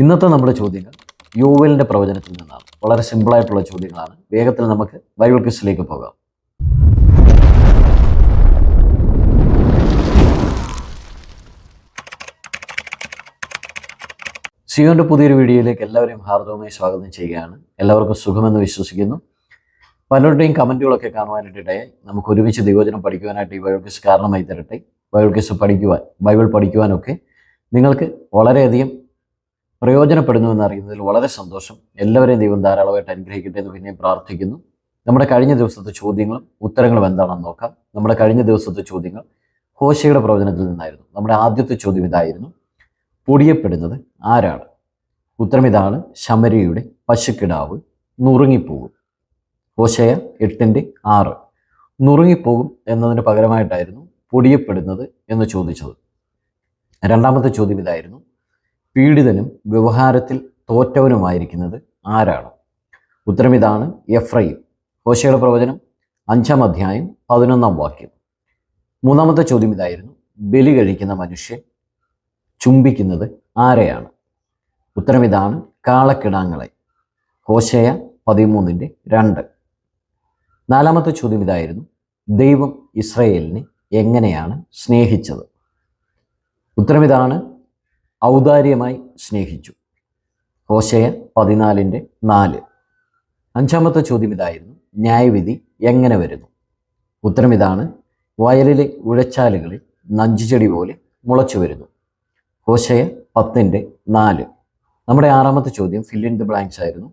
ഇന്നത്തെ നമ്മുടെ ചോദ്യങ്ങൾ യോവേലിൻ്റെ പ്രവചനത്തിൽ നിന്നാണ്. വളരെ സിമ്പിളായിട്ടുള്ള ചോദ്യങ്ങളാണ്. വേഗത്തിൽ നമുക്ക് ബൈബിൾ ക്വിസിലേക്ക് പോകാം. സിയോൻ്റെ പുതിയൊരു വീഡിയോയിലേക്ക് എല്ലാവരെയും ഹാർദവമായി സ്വാഗതം ചെയ്യുകയാണ്. എല്ലാവർക്കും സുഖമെന്ന് വിശ്വസിക്കുന്നു. പലരുടെയും കമൻറ്റുകളൊക്കെ കാണുവാനായിട്ടിടയായി. നമുക്ക് ഒരുമിച്ച് ദൈവവചനം പഠിക്കുവാനായിട്ട് ഈ ബൈബിൾ ക്വിസ് കാരണമായി തരട്ടെ. ബൈബിൾ ക്വിസ് ബൈബിൾ പഠിക്കുവാനൊക്കെ നിങ്ങൾക്ക് വളരെയധികം പ്രയോജനപ്പെടുന്നുവെന്ന് അറിയുന്നതിൽ വളരെ സന്തോഷം. എല്ലാവരെയും ദൈവം ധാരാളമായിട്ട് അനുഗ്രഹിക്കട്ടെ എന്ന് പിന്നെയും പ്രാർത്ഥിക്കുന്നു. നമ്മുടെ കഴിഞ്ഞ ദിവസത്തെ ചോദ്യങ്ങളും ഉത്തരങ്ങളും എന്താണെന്ന് നോക്കാം. നമ്മുടെ കഴിഞ്ഞ ദിവസത്തെ ചോദ്യങ്ങൾ ഹോശയുടെ പ്രവചനത്തിൽ നിന്നായിരുന്നു. നമ്മുടെ ആദ്യത്തെ ചോദ്യം ഇതായിരുന്നു: പൊടിയപ്പെടുന്നത് ആരാണ്? ഉത്തരം ഇതാണ്: ശമര്യയുടെ പശുക്കിടാവ് നുറുങ്ങിപ്പോകും. ഹോശയ 8:6. നുറുങ്ങിപ്പോകും എന്നതിന് പകരമായിട്ടായിരുന്നു പൊടിയപ്പെടുന്നത് എന്ന് ചോദിച്ചത്. രണ്ടാമത്തെ ചോദ്യം ഇതായിരുന്നു: പീഡിതനും വ്യവഹാരത്തിൽ തോറ്റവനുമായിരിക്കുന്നത് ആരാണ്? ഉത്തരം ഇതാണ്: എഫ്രയീം. ഹോശയുടെ പ്രവചനം 5-ാം അധ്യായം 11-ാം വാക്യം. മൂന്നാമത്തെ ചോദ്യം ഇതായിരുന്നു: ബലി കഴിക്കുന്ന മനുഷ്യൻ ചുംബിക്കുന്നത് ആരെയാണ്? ഉത്തരം ഇതാണ്: കാളക്കിടാങ്ങളെ. ഹോശയ 13:2. നാലാമത്തെ ചോദ്യം ഇതായിരുന്നു: ദൈവം ഇസ്രായേലിനെ എങ്ങനെയാണ് സ്നേഹിച്ചത്? ഉത്തരം ഇതാണ്: ഔദാര്യമായി സ്നേഹിച്ചു. ഹോശയ 14:4. അഞ്ചാമത്തെ ചോദ്യം ഇതായിരുന്നു: ന്യായവിധി എങ്ങനെ വരുന്നു? ഉത്തരം ഇതാണ്: വയലിലെ ഉഴച്ചാലുകളിൽ നഞ്ചുചെടി പോലെ മുളച്ചു വരുന്നു. ഹോശയ 10:4. നമ്മുടെ ആറാമത്തെ ചോദ്യം ഫിൽ ഇൻ ദി ബ്ലാങ്ക്സ് ആയിരുന്നു.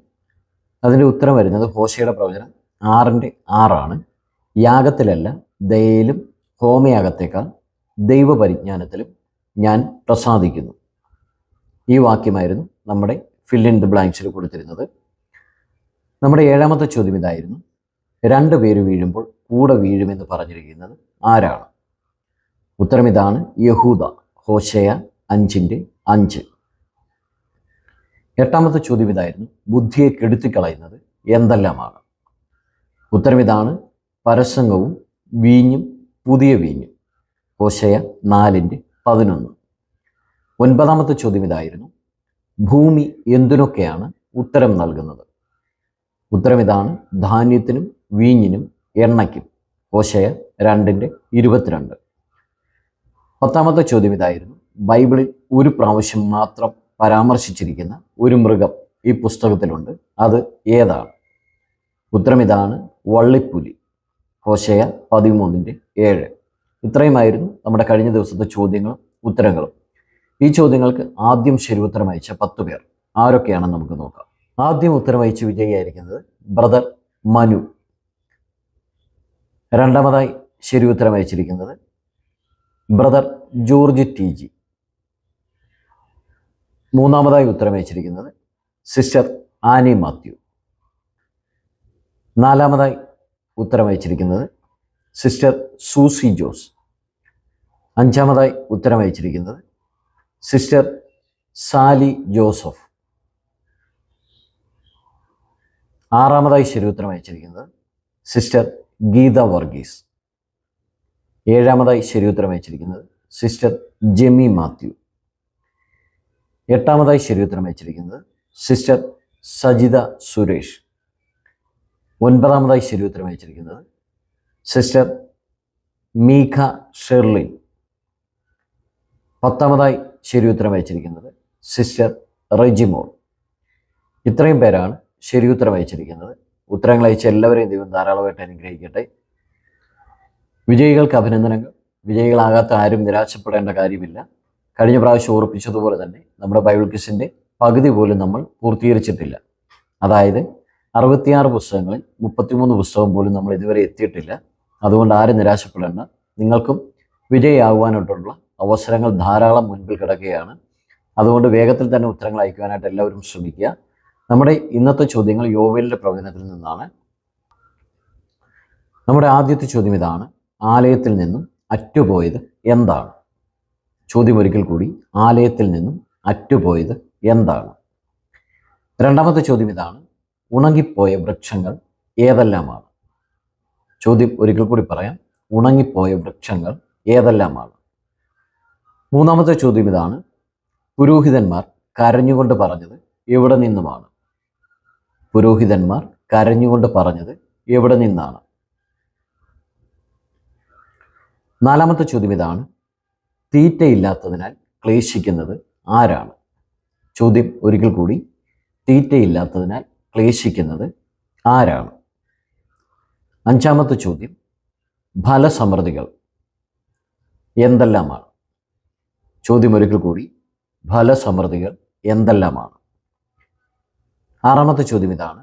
അതിൻ്റെ ഉത്തരം വരുന്നത് ഹോശയുടെ പ്രവചനം 6:6. യാഗത്തിലല്ല ദയയിലും ഹോമയാഗത്തേക്കാൾ ദൈവപരിജ്ഞാനത്തിലും ഞാൻ പ്രസാദിക്കുന്നു. ഈ വാക്യമായിരുന്നു നമ്മുടെ ഫിൽ ഇൻ ദി ബ്ലാങ്ക്സിൽ കൊടുത്തിരുന്നത്. നമ്മുടെ ഏഴാമത്തെ ചോദ്യം ഇതായിരുന്നു: 2 പേര് വീഴുമ്പോൾ കൂടെ വീഴുമെന്ന് പറഞ്ഞിരിക്കുന്നത് ആരാണ്? ഉത്തരം ഇതാണ്: യഹൂദ. ഹോശയ 5:5. എട്ടാമത്തെ ചോദ്യം ഇതായിരുന്നു: ബുദ്ധിയെ കെടുത്തിക്കളയുന്നത് എന്തെല്ലാമാണ്? ഉത്തരം ഇതാണ്: പരസംഗവും വീഞ്ഞും പുതിയ വീഞ്ഞും. ഹോശയ 4:11. ഒൻപതാമത്തെ ചോദ്യം ഇതായിരുന്നു: ഭൂമി എന്തിനൊക്കെയാണ് ഉത്തരം നൽകുന്നത്? ഉത്തരം ഇതാണ്: ധാന്യത്തിനും വീഞ്ഞിനും എണ്ണയ്ക്കും. ഹോശയ 2:22. പത്താമത്തെ ചോദ്യം ഇതായിരുന്നു: ബൈബിളിൽ ഒരു പ്രാവശ്യം മാത്രം പരാമർശിച്ചിരിക്കുന്ന ഒരു മൃഗം ഈ പുസ്തകത്തിലുണ്ട്. അത് ഏതാണ്? ഉത്തരം ഇതാണ്: വള്ളിപ്പുലി. ഹോശയ 13:7. ഇത്രയുമായിരുന്നു നമ്മുടെ കഴിഞ്ഞ ദിവസത്തെ ചോദ്യങ്ങളും ഉത്തരങ്ങളും. ഈ ചോദ്യങ്ങൾക്ക് ആദ്യം ശരി ഉത്തരം അയച്ച 10 പേർ ആരൊക്കെയാണെന്ന് നമുക്ക് നോക്കാം. ആദ്യം ഉത്തരം അയച്ച് വിജയിയായിരിക്കുന്നത് ബ്രദർ മനു. രണ്ടാമതായി ശരി ഉത്തരം അയച്ചിരിക്കുന്നത് ബ്രദർ ജോർജ് TG. മൂന്നാമതായി ഉത്തരം അയച്ചിരിക്കുന്നത് സിസ്റ്റർ ആനി മാത്യു. നാലാമതായി ഉത്തരം അയച്ചിരിക്കുന്നത് സിസ്റ്റർ സൂസി ജോസ്. അഞ്ചാമതായി ഉത്തരം അയച്ചിരിക്കുന്നത് സിസ്റ്റർ സാലി ജോസഫ്. ആറാമതായി ശരി ഉത്തരം അയച്ചിരിക്കുന്നത് സിസ്റ്റർ ഗീത വർഗീസ്. ഏഴാമതായി ശരി ഉത്തരം അയച്ചിരിക്കുന്നത് സിസ്റ്റർ ജെമി മാത്യു. എട്ടാമതായി ശരി ഉത്തരം അയച്ചിരിക്കുന്നത് സിസ്റ്റർ സജിത സുരേഷ്. ഒൻപതാമതായി ശരി ഉത്തരം അയച്ചിരിക്കുന്നത് സിസ്റ്റർ മീഖ ഷെർലിൻ. പത്താമതായി ശരി ഉത്തരം അയച്ചിരിക്കുന്നത് സിസ്റ്റർ റെജിമോൾ. ഇത്രയും പേരാണ് ശരി ഉത്തരം അയച്ചിരിക്കുന്നത്. ഉത്തരങ്ങൾ അയച്ച എല്ലാവരെയും ദൈവം ധാരാളമായിട്ട് അനുഗ്രഹിക്കട്ടെ. വിജയികൾക്ക് അഭിനന്ദനങ്ങൾ. വിജയികളാകാത്ത ആരും നിരാശപ്പെടേണ്ട കാര്യമില്ല. കഴിഞ്ഞ പ്രാവശ്യം ഓർപ്പിച്ചതുപോലെ തന്നെ നമ്മുടെ ബൈബിൾ ക്വിസിൻ്റെ പകുതി പോലും നമ്മൾ പൂർത്തീകരിച്ചിട്ടില്ല. അതായത് 66 പുസ്തകങ്ങളിൽ 33 പുസ്തകം പോലും നമ്മൾ ഇതുവരെ എത്തിയിട്ടില്ല. അതുകൊണ്ട് ആരും നിരാശപ്പെടേണ്ട. നിങ്ങൾക്കും വിജയിയാകുവാനായിട്ടുള്ള അവസരങ്ങൾ ധാരാളം മുൻപിൽ കിടക്കുകയാണ്. അതുകൊണ്ട് വേഗത്തിൽ തന്നെ ഉത്തരങ്ങൾ അയക്കുവാനായിട്ട് എല്ലാവരും ശ്രമിക്കുക. നമ്മുടെ ഇന്നത്തെ ചോദ്യങ്ങൾ യോവേലിൻ്റെ പ്രവചനത്തിൽ നിന്നാണ്. നമ്മുടെ ആദ്യത്തെ ചോദ്യം ഇതാണ്: ആലയത്തിൽ നിന്നും അറ്റുപോയത് എന്താണ്? ചോദ്യം ഒരിക്കൽ കൂടി: ആലയത്തിൽ നിന്നും അറ്റുപോയത് എന്താണ്? രണ്ടാമത്തെ ചോദ്യം ഇതാണ്: ഉണങ്ങിപ്പോയ വൃക്ഷങ്ങൾ ഏതെല്ലാമാണ്? ചോദ്യം ഒരിക്കൽ കൂടി പറയാം: ഉണങ്ങിപ്പോയ വൃക്ഷങ്ങൾ ഏതെല്ലാമാണ്? മൂന്നാമത്തെ ചോദ്യം ഇതാണ്: പുരോഹിതന്മാർ കരഞ്ഞുകൊണ്ട് പറഞ്ഞത് എവിടെ നിന്നുമാണ്? പുരോഹിതന്മാർ കരഞ്ഞുകൊണ്ട് പറഞ്ഞത് എവിടെ നിന്നാണ്? നാലാമത്തെ ചോദ്യം ഇതാണ്: തീറ്റയില്ലാത്തതിനാൽ ക്ലേശിക്കുന്നത് ആരാണ്? ചോദ്യം ഒരിക്കൽ കൂടി: തീറ്റയില്ലാത്തതിനാൽ ക്ലേശിക്കുന്നത് ആരാണ്? അഞ്ചാമത്തെ ചോദ്യം: ഫലസമൃദ്ധികൾ എന്തെല്ലാമാണ്? ചോദ്യം ഒരിക്കൽ കൂടി: ഫലസമൃദ്ധികൾ എന്തെല്ലാമാണ്? ആറാമത്തെ ചോദ്യം ഇതാണ്: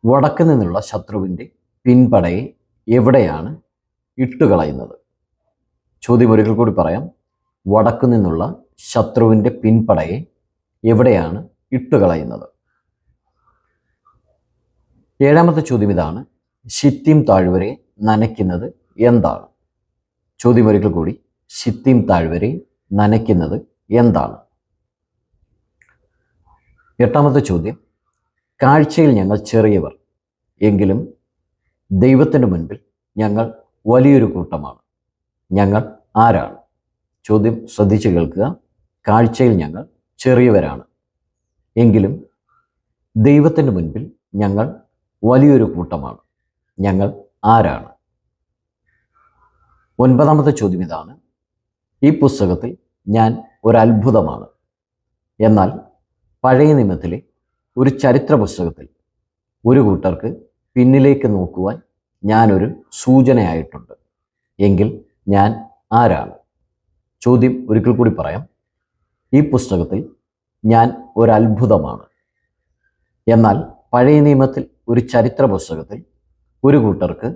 വടക്ക് നിന്നുള്ള ശത്രുവിൻ്റെ പിൻപടയെ എവിടെയാണ് ഇട്ടുകളയുന്നത്? ചോദ്യം ഒരിക്കൽ കൂടി പറയാം: വടക്കു നിന്നുള്ള ശത്രുവിൻ്റെ പിൻപടയെ എവിടെയാണ് ഇട്ടുകളയുന്നത്? ഏഴാമത്തെ ചോദ്യം ഇതാണ്: ശിത്തീം താഴ്വരയെ നനയ്ക്കുന്നത് എന്താണ്? ചോദ്യം ഒരിക്കൽ കൂടി: ശിത്തീം താഴ്വരയെ നനയ്ക്കുന്നത് എന്താണ്? എട്ടാമത്തെ ചോദ്യം: കാഴ്ചയിൽ ഞങ്ങൾ ചെറിയവർ, എങ്കിലും ദൈവത്തിൻ്റെ മുൻപിൽ ഞങ്ങൾ വലിയൊരു കൂട്ടമാണ്. ഞങ്ങൾ ആരാണ്? ചോദ്യം ശ്രദ്ധിച്ചു കേൾക്കുക. കാഴ്ചയിൽ ഞങ്ങൾ ചെറിയവരാണ്, എങ്കിലും ദൈവത്തിൻ്റെ മുൻപിൽ ഞങ്ങൾ വലിയൊരു കൂട്ടമാണ്. ഞങ്ങൾ ആരാണ്? ഒൻപതാമത്തെ ചോദ്യം ഇതാണ്: ഈ പുസ്തകത്തിൽ ഞാൻ ഒരത്ഭുതമാണ്. എന്നാൽ പഴയ നിയമത്തിലെ ഒരു ചരിത്ര പുസ്തകത്തിൽ ഒരു കൂട്ടർക്ക് പിന്നിലേക്ക് നോക്കുവാൻ ഞാനൊരു സൂചനയായിട്ടുണ്ട്. എങ്കിൽ ഞാൻ ആരാണ്? ചോദ്യം ഒരിക്കൽ കൂടി പറയാം: ഈ പുസ്തകത്തിൽ ഞാൻ ഒരത്ഭുതമാണ്. എന്നാൽ പഴയ നിയമത്തിൽ ഒരു ചരിത്ര പുസ്തകത്തിൽ ഒരു കൂട്ടർക്ക്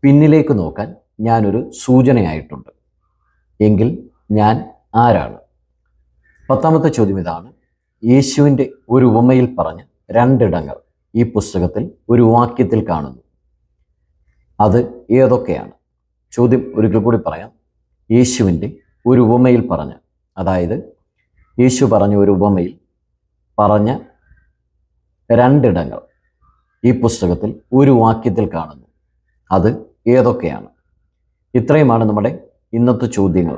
പിന്നിലേക്ക് നോക്കാൻ ഞാനൊരു സൂചനയായിട്ടുണ്ട്. എങ്കിൽ ഞാൻ ആരാണ്? പത്താമത്തെ ചോദ്യം ഇതാണ്: യേശുവിൻ്റെ ഒരു ഉപമയിൽ പറഞ്ഞ രണ്ടിടങ്ങൾ ഈ പുസ്തകത്തിൽ ഒരു വാക്യത്തിൽ കാണുന്നു. അത് ഏതൊക്കെയാണ്? ചോദ്യം ഒരിക്കൽ കൂടി പറയാം: യേശുവിൻ്റെ ഒരു ഉപമയിൽ പറഞ്ഞ, അതായത് യേശു പറഞ്ഞ ഒരു ഉപമയിൽ പറഞ്ഞ രണ്ടിടങ്ങൾ ഈ പുസ്തകത്തിൽ ഒരു വാക്യത്തിൽ കാണുന്നു. അത് ഏതൊക്കെയാണ്? ഇത്രയുമാണ് നമ്മുടെ ഇന്നത്തെ ചോദ്യങ്ങൾ.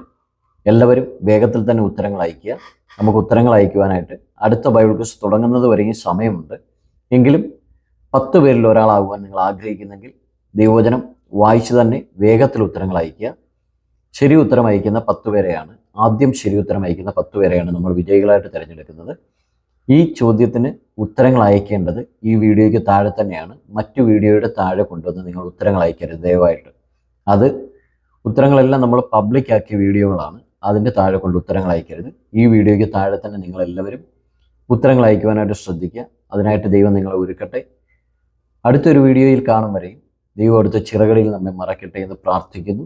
എല്ലാവരും വേഗത്തിൽ തന്നെ ഉത്തരങ്ങൾ അയയ്ക്കുക. നമുക്ക് ഉത്തരങ്ങൾ അയക്കുവാനായിട്ട് അടുത്ത ബൈബിൾ ക്വിസ് തുടങ്ങുന്നത് വരെയും സമയമുണ്ട്. എങ്കിലും 10 പേരിൽ ഒരാളാകുവാൻ നിങ്ങൾ ആഗ്രഹിക്കുന്നെങ്കിൽ ദൈവവചനം വായിച്ചു തന്നെ വേഗത്തിൽ ഉത്തരങ്ങൾ അയയ്ക്കുക. ശരി ഉത്തരം അയക്കുന്ന 10 പേരെയാണ്, ആദ്യം ശരി ഉത്തരം അയക്കുന്ന 10 പേരെയാണ് നമ്മൾ വിജയികളായിട്ട് തിരഞ്ഞെടുക്കുന്നത്. ഈ ചോദ്യത്തിന് ഉത്തരങ്ങൾ അയക്കേണ്ടത് ഈ വീഡിയോയ്ക്ക് താഴെ തന്നെയാണ്. മറ്റു വീഡിയോയുടെ താഴെ കൊണ്ടുവന്ന് നിങ്ങൾ ഉത്തരങ്ങൾ അയക്കരുത് ദയവായിട്ട്. അത് ഉത്തരങ്ങളെല്ലാം നമ്മൾ പബ്ലിക്കാക്കിയ വീഡിയോകളാണ്. അതിൻ്റെ താഴെ കൊണ്ട് ഉത്തരങ്ങൾ അയക്കരുത്. ഈ വീഡിയോയ്ക്ക് താഴെ തന്നെ നിങ്ങളെല്ലാവരും ഉത്തരങ്ങൾ അയക്കുവാനായിട്ട് ശ്രദ്ധിക്കുക. അതിനായിട്ട് ദൈവം നിങ്ങളെ ഒരുക്കട്ടെ. അടുത്തൊരു വീഡിയോയിൽ കാണും വരെയും ദൈവം അടുത്ത ചിറകളിൽ നമ്മെ മറക്കട്ടെ എന്ന് പ്രാർത്ഥിക്കുന്നു.